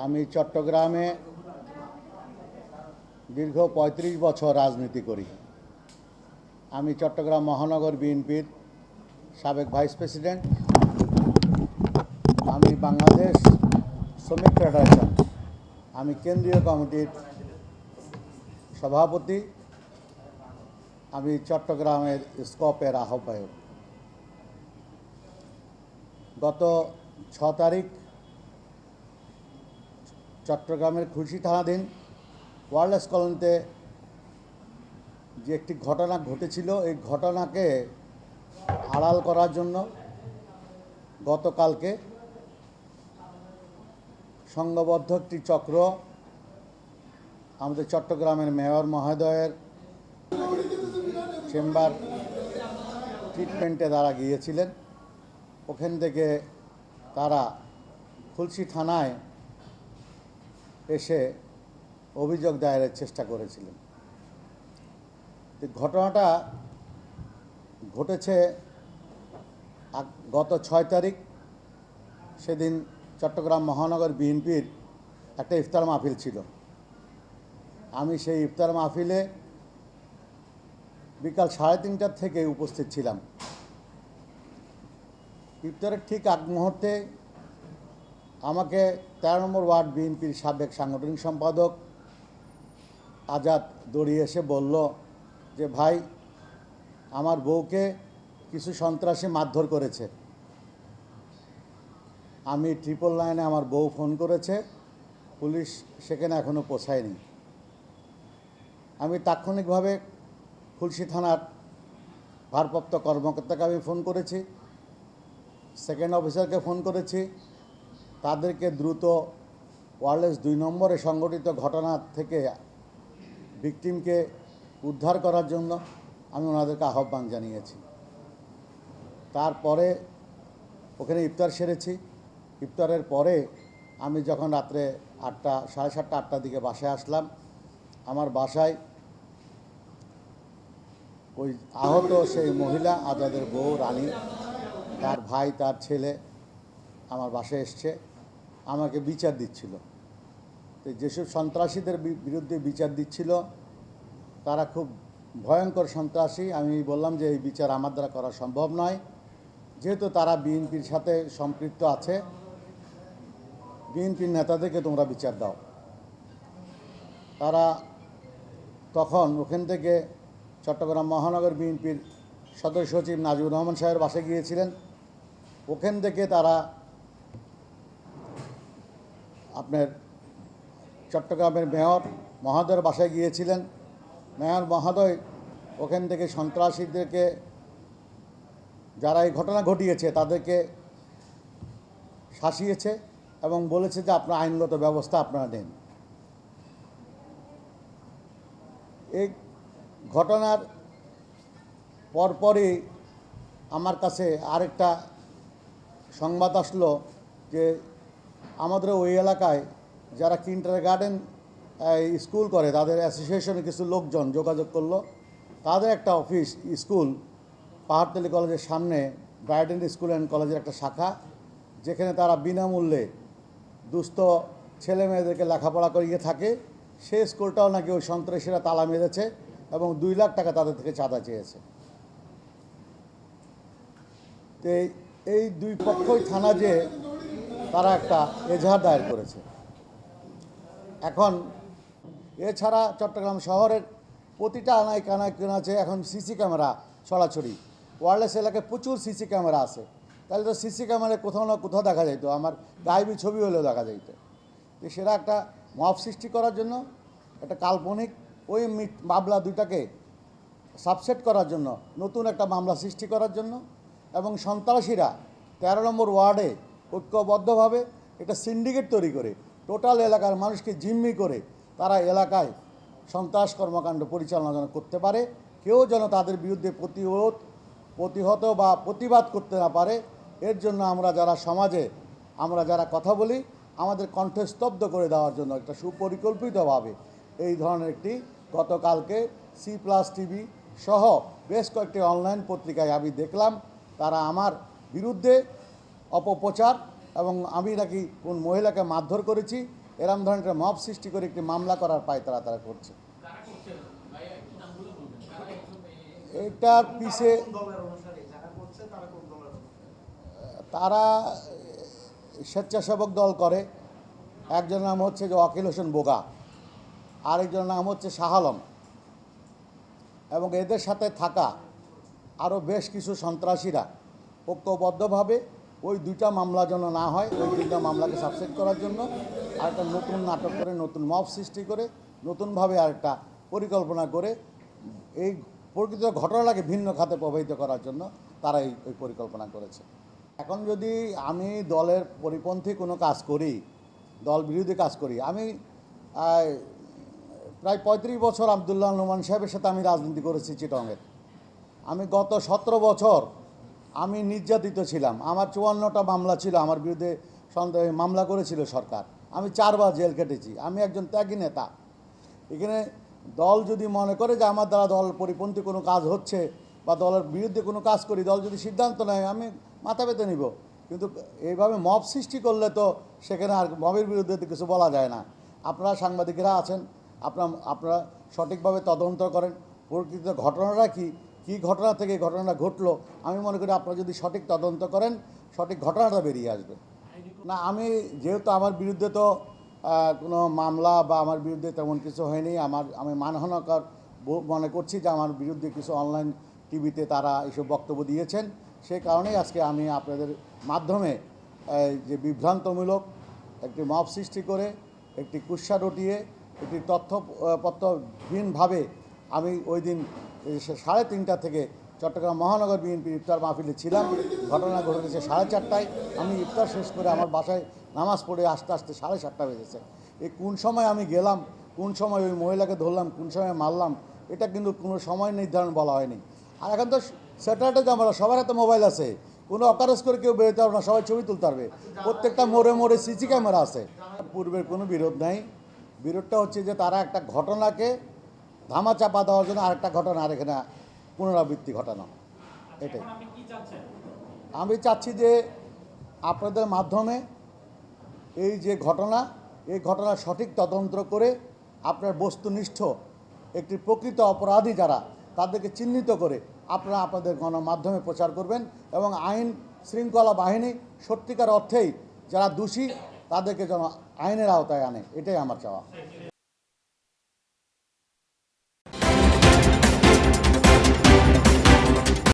আমি চট্টগ্রামে দীর্ঘ ৩৫ বছর রাজনীতি করি। আমি চট্টগ্রাম মহানগর বিএনপির সাবেক ভাইস প্রেসিডেন্ট। আমি বাংলাদেশ শ্রমিক ফেডারেশন, আমি কেন্দ্রীয় কমিটির সভাপতি। আমি চট্টগ্রামের স্কপের আহ্বায়ক। গত ৬ তারিখ চট্টগ্রামের খুলশী থানাধীন ওয়ারলেস কলোনিতে যে একটি ঘটনা ঘটেছিল, এই ঘটনাকে আড়াল করার জন্য গতকালকে সংঘবদ্ধ একটি চক্র আমাদের চট্টগ্রামের মেয়র মহোদয়ের চেম্বার ট্রিটমেন্টে তারা গিয়েছিলেন। ওখান থেকে তারা খুলশী থানায় এসে অভিযোগ দায়েরের চেষ্টা করেছিলেন। ঘটনাটা ঘটেছে গত ৬ তারিখ। সেদিন চট্টগ্রাম মহানগর বিএনপির একটা ইফতার মাহফিল ছিল। আমি সেই ইফতার মাহফিলে বিকাল ৩:৩০টার থেকে উপস্থিত ছিলাম। ইফতারের ঠিক আগ মুহূর্তে আমাকে ১৩ নম্বর ওয়ার্ড বিএনপির সাবেক সাংগঠনিক সম্পাদক আজাদ দৌড়িয়ে এসে বলল যে, ভাই, আমার বউকে কিছু সন্ত্রাসী মারধর করেছে। আমি 999-এ আমার বউ ফোন করেছে, পুলিশ সেখানে এখনও পৌঁছায়নি। আমি তাৎক্ষণিকভাবে খুলশী থানার ভারপ্রাপ্ত কর্মকর্তাকে আমি ফোন করেছি, সেকেন্ড অফিসারকে ফোন করেছি। তাদেরকে দ্রুত ওয়ারলেস ২ নম্বরে সংঘটিত ঘটনা থেকে ভিকটিমকে উদ্ধার করার জন্য আমি ওনাদেরকে আহ্বান জানিয়েছি। তারপরে ওখানে ইফতার সেরেছি। ইফতারের পরে আমি যখন রাত্রে ৮টা, ৭:৩০, ৮টার দিকে বাসায় আসলাম, আমার বাসায় ওই আহত সেই মহিলা আজাদের বউ রানী, তার ভাই, তার ছেলে আমার বাসায় এসছে, আমাকে বিচার দিচ্ছিল। তো যেসব সন্ত্রাসীদের বিরুদ্ধে বিচার দিচ্ছিল তারা খুব ভয়ঙ্কর সন্ত্রাসী। আমি বললাম যে এই বিচার আমার দ্বারা করা সম্ভব নয়, যেহেতু তারা বিএনপির সাথে সম্পৃক্ত আছে, বিএনপির নেতাদেরকে তোমরা বিচার দাও। তারা তখন ওখান থেকে চট্টগ্রাম মহানগর বিএনপির সদস্য সচিব নাজিবুর রহমান সাহেবের বাসায় গিয়েছিলেন। ওখান থেকে তারা আপনার চট্টগ্রামের মেয়র মহোদয়ের বাসায় গিয়েছিলেন। মেয়র মহোদয় ওখান থেকে সন্ত্রাসীদেরকে, যারা এই ঘটনা ঘটিয়েছে, তাদেরকে শাসিয়েছে এবং বলেছে যে আপনার আইনগত ব্যবস্থা আপনারা নেন। এই ঘটনার পরপরই আমার কাছে আরেকটা সংবাদ আসলো যে আমাদের ওই এলাকায় যারা কিন্ডারগার্টেন স্কুল করে, তাদের অ্যাসোসিয়েশনে কিছু লোকজন যোগাযোগ করলো। তাদের একটা অফিস, স্কুল পাহাড়তলী কলেজের সামনে ব্রাইডেন স্কুল অ্যান্ড কলেজের একটা শাখা, যেখানে তারা বিনামূল্যে দুস্থ ছেলে মেয়েদেরকে লেখাপড়া করিয়ে থাকে, সেই স্কুলটাও নাকি ওই সন্ত্রাসীরা তালা মেরেছে এবং ২ লাখ টাকা তাদের থেকে চাঁদা চেয়েছে। তো এই দুই পক্ষই থানা যে তারা একটা এজাহার দায়ের করেছে। এখন এছাড়া চট্টগ্রাম শহরের প্রতিটা আনায় কানায় আছে এখন সিসি ক্যামেরা ছড়াছড়ি। ওয়ারলেস এলাকায় প্রচুর সিসি ক্যামেরা আছে। তাহলে তো সিসি ক্যামেরায় কোথাও না কোথাও দেখা যেত, আমার গায়েবী ছবি হলেও দেখা যেত। তো সেটা একটা মব সৃষ্টি করার জন্য, একটা কাল্পনিক ওই মামলা দুইটাকে সাবসেট করার জন্য, নতুন একটা মামলা সৃষ্টি করার জন্য, এবং সন্ত্রাসীরা ১৩ নম্বর ওয়ার্ডে ঐক্যবদ্ধভাবে একটা সিন্ডিকেট তৈরি করে টোটাল এলাকার মানুষকে জিম্মি করে তারা এলাকায় সন্ত্রাস কর্মকাণ্ড পরিচালনা যেন করতে পারে, কেউ যেন তাদের বিরুদ্ধে প্রতিহত বা প্রতিবাদ করতে না পারে। এর জন্য আমরা যারা সমাজে আমরা যারা কথা বলি, আমাদের কণ্ঠ স্তব্ধ করে দেওয়ার জন্য একটা সুপরিকল্পিতভাবে এই ধরনের একটি গতকালকে C+ টিভি সহ বেশ কয়েকটি অনলাইন পত্রিকায় আমি দেখলাম তারা আমার বিরুদ্ধে অপপ্রচার এবং আমি নাকি কোন মহিলাকে মারধর করেছি এরম ধরনের একটা মব সৃষ্টি করে একটি মামলা করার পায় তারা করছে। এটার পিছে তারা স্বেচ্ছাসেবক দল করে। একজনের নাম হচ্ছে যে ওয়াকিল হোসেন বোগা, আরেকজনের নাম হচ্ছে শাহ আলম, এবং এদের সাথে থাকা আরও বেশ কিছু সন্ত্রাসীরা ঐক্যবদ্ধভাবে ওই দুইটা মামলা যেন না হয়, ওই দুইটা মামলাকে সাবসেট করার জন্য আরেকটা নতুন নাটক করে, নতুন মব সৃষ্টি করে, নতুনভাবে আরেকটা পরিকল্পনা করে এই প্রকৃত ঘটনাটাকে ভিন্ন খাতে প্রবাহিত করার জন্য তারা এই পরিকল্পনা করেছে। এখন যদি আমি দলের পরিপন্থী কোনো কাজ করি, দল বিরোধী কাজ করি, আমি প্রায় ৩৫ বছর আবদুল্লাহ নোমান সাহেবের সাথে আমি রাজনীতি করেছি চিটংয়ের। আমি গত 17 বছর আমি নির্যাতিত ছিলাম। আমার 54টা মামলা ছিল, আমার বিরুদ্ধে মামলা করেছিল সরকার। আমি 4 বার জেল কেটেছি। আমি একজন ত্যাগী নেতা। এখানে দল যদি মনে করে যে আমার দ্বারা দল পরিপন্থী কোনো কাজ হচ্ছে বা দলের বিরুদ্ধে কোনো কাজ করি, দল যদি সিদ্ধান্ত নেয় আমি মাথা পেতে নিব, কিন্তু এইভাবে মব সৃষ্টি করলে তো সেখানে আর মবের বিরুদ্ধে তো কিছু বলা যায় না। আপনারা সাংবাদিকেরা আছেন, আপনারা সঠিকভাবে তদন্ত করেন প্রকৃত ঘটনাটা কী ঘটনা থেকে এই ঘটনাটা ঘটলো। আমি মনে করি আপনারা যদি সঠিক তদন্ত করেন সঠিক ঘটনাটা বেরিয়ে আসবে। না, আমি যেহেতু আমার বিরুদ্ধে তো কোনো মামলা বা আমার বিরুদ্ধে তেমন কিছু হয়নি, আমি মানহানিকর মনে করছি যে আমার বিরুদ্ধে কিছু অনলাইন টিভিতে তারা এসব বক্তব্য দিয়েছেন। সেই কারণেই আজকে আমি আপনাদের মাধ্যমে যে বিভ্রান্তমূলক একটি মব সৃষ্টি করে, একটি কুৎসা রটিয়ে, একটি তথ্যপত্রহীনভাবে আমি ওই দিন 3:30 থেকে চট্টগ্রাম মহানগর বিএনপির ইফতার মাহফিলে ছিলাম। ঘটনা ঘটেছে 4:30টায়। আমি ইফতার শেষ করে আমার বাসায় নামাজ পড়ে আস্তে আস্তে 7:30 বেজেছে। এই কোন সময় আমি গেলাম, কোন সময় ওই মহিলাকে ধরলাম, কোন সময় মারলাম, এটা কিন্তু কোনো সময় নির্ধারণ বলা হয়নি। আর এখন তো স্যাটেলাইটে আমরা সবার হাতে মোবাইল আছে, কোনো অকারেজ করে কেউ বেরোতে পারবে না, সবাই ছবি তুলতে পারবে। প্রত্যেকটা মোড়ে মোড়ে সিসি ক্যামেরা আছে। পূর্বের কোনো বিরোধ নাই। বিরোধটা হচ্ছে যে তারা একটা ঘটনাকে ধামাচাপা দেওয়ার জন্য আরেকটা ঘটনা আর এখানে পুনরাবৃত্তি ঘটানো, এটাই। আমি চাচ্ছি যে আপনাদের মাধ্যমে এই যে ঘটনা, এই ঘটনার সঠিক তদন্ত করে আপনার বস্তুনিষ্ঠ একটি প্রকৃত অপরাধী যারা, তাদেরকে চিহ্নিত করে আপনারা আপনাদের গণমাধ্যমে প্রচার করবেন এবং আইন শৃঙ্খলা বাহিনী সত্যিকার অর্থেই যারা দোষী তাদেরকে যেন আইনের আওতায় আনে, এটাই আমার চাওয়া।